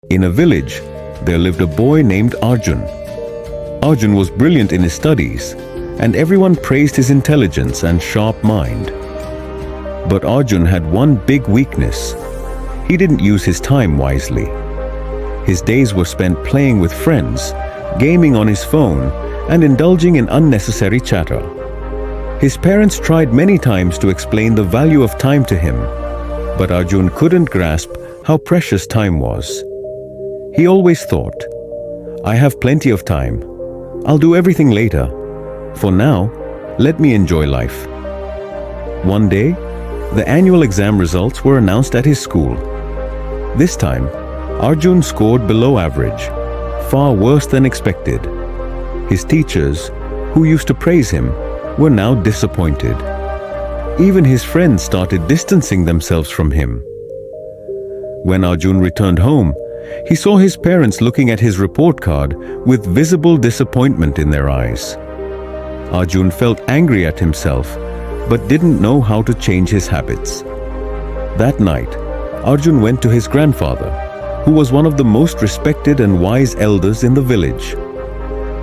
In a village, there lived a boy named Arjun. Arjun was brilliant in his studies, and everyone praised his intelligence and sharp mind. But Arjun had one big weakness. He didn't use his time wisely. His days were spent playing with friends, gaming on his phone, and indulging in unnecessary chatter. His parents tried many times to explain the value of time to him, but Arjun couldn't grasp how precious time was. He always thought, "I have plenty of time. I'll do everything later. For now, let me enjoy life." One day, the annual exam results were announced at his school. This time, Arjun scored below average, far worse than expected. His teachers, who used to praise him, were now disappointed. Even his friends started distancing themselves from him. When Arjun returned home, he saw his parents looking at his report card with visible disappointment in their eyes. Arjun felt angry at himself, but didn't know how to change his habits. That night, Arjun went to his grandfather, who was one of the most respected and wise elders in the village.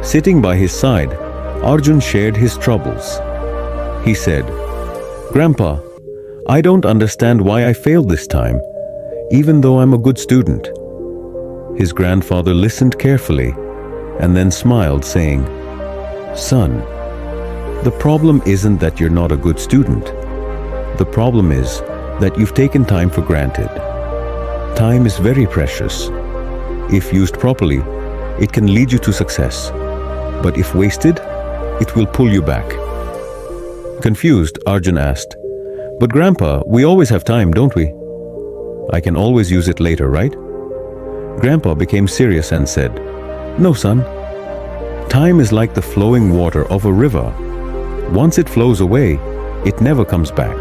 Sitting by his side, Arjun shared his troubles. He said, "Grandpa, I don't understand why I failed this time, even though I'm a good student." His grandfather listened carefully and then smiled, saying, "Son, the problem isn't that you're not a good student. The problem is that you've taken time for granted. Time is very precious. If used properly, it can lead you to success. But if wasted, it will pull you back." Confused, Arjun asked, "But Grandpa, we always have time, don't we? I can always use it later, right?" Grandpa became serious and said, "No, son. Time is like the flowing water of a river. Once it flows away, it never comes back.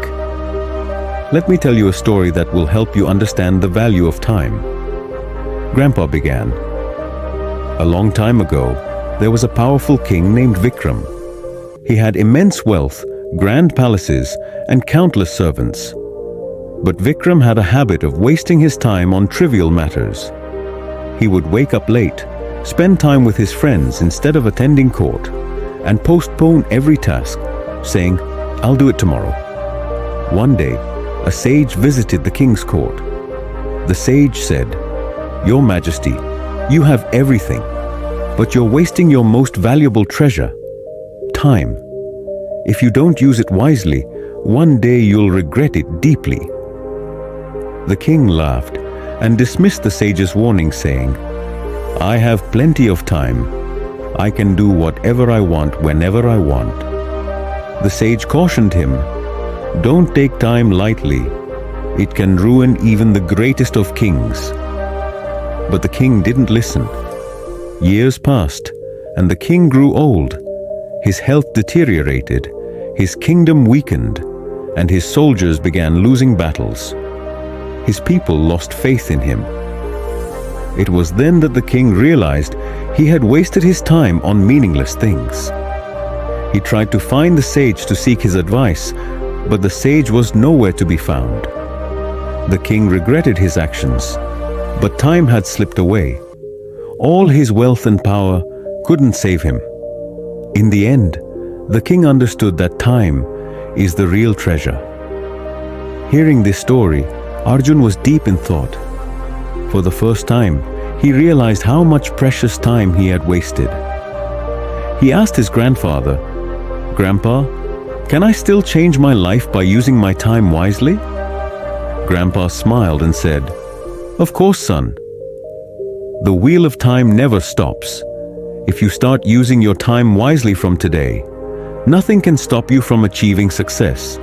Let me tell you a story that will help you understand the value of time." Grandpa began. A long time ago, there was a powerful king named Vikram. He had immense wealth, grand palaces, and countless servants. But Vikram had a habit of wasting his time on trivial matters. He would wake up late, spend time with his friends instead of attending court, and postpone every task, saying, "I'll do it tomorrow." One day, a sage visited the king's court. The sage said, "Your Majesty, you have everything, but you're wasting your most valuable treasure, time. If you don't use it wisely, one day you'll regret it deeply." The king laughed and dismissed the sage's warning, saying, "I have plenty of time. I can do whatever I want whenever I want." The sage cautioned him, "Don't take time lightly. It can ruin even the greatest of kings." But the king didn't listen. Years passed, and the king grew old. His health deteriorated, his kingdom weakened, and his soldiers began losing battles. His people lost faith in him. It was then that the king realized he had wasted his time on meaningless things. He tried to find the sage to seek his advice, but the sage was nowhere to be found. The king regretted his actions, but time had slipped away. All his wealth and power couldn't save him. In the end, the king understood that time is the real treasure. Hearing this story, Arjun was deep in thought. For the first time, he realized how much precious time he had wasted. He asked his grandfather, "Grandpa, can I still change my life by using my time wisely?" Grandpa smiled and said, "Of course, son. The wheel of time never stops. If you start using your time wisely from today, nothing can stop you from achieving success.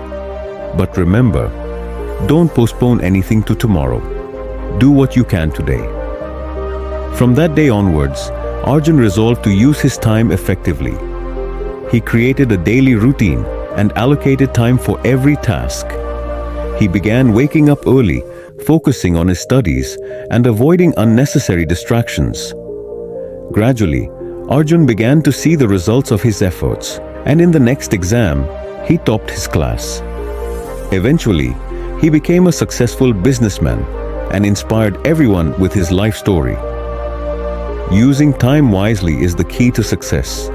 But remember, don't postpone anything to tomorrow. Do what you can today." From that day onwards, Arjun resolved to use his time effectively. He created a daily routine and allocated time for every task. He began waking up early, focusing on his studies, and avoiding unnecessary distractions. Gradually, Arjun began to see the results of his efforts, and in the next exam, he topped his class. Eventually, he became a successful businessman, and inspired everyone with his life story. Using time wisely is the key to success.